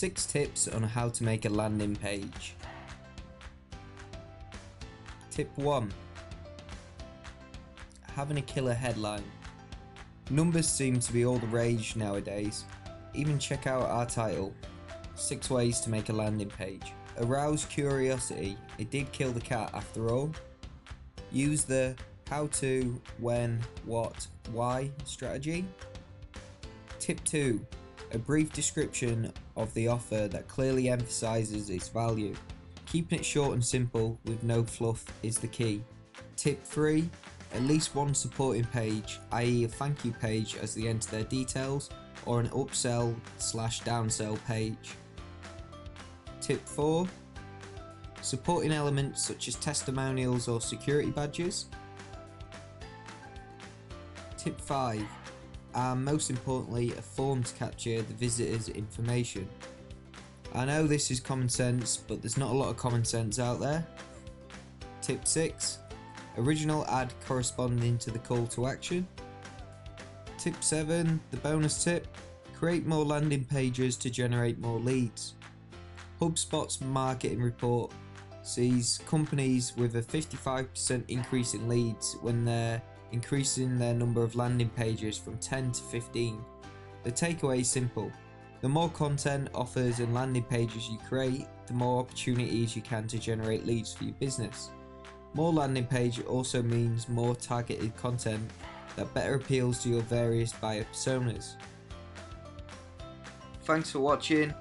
6 tips on how to make a landing page. Tip 1. Having a killer headline. Numbers seem to be all the rage nowadays. Even check out our title, 6 ways to make a landing page. Arouse curiosity. It did kill the cat after all. Use the how to, when, what, why strategy. Tip 2. A brief description of the offer that clearly emphasizes its value. Keeping it short and simple with no fluff is the key. Tip 3. At least one supporting page, i.e. a thank you page as they enter their details, or an upsell/downsell page. Tip 4. Supporting elements such as testimonials or security badges. Tip 5. And most importantly, a form to capture the visitor's information. I know this is common sense, but there's not a lot of common sense out there. Tip 6. Original ad corresponding to the call to action. Tip 7, the bonus tip, create more landing pages to generate more leads. HubSpot's marketing report sees companies with a 55% increase in leads when they're increasing their number of landing pages from 10 to 15. The takeaway is simple. The more content, offers and landing pages you create, the more opportunities you can to generate leads for your business. More landing page also means more targeted content that better appeals to your various buyer personas. Thanks for watching.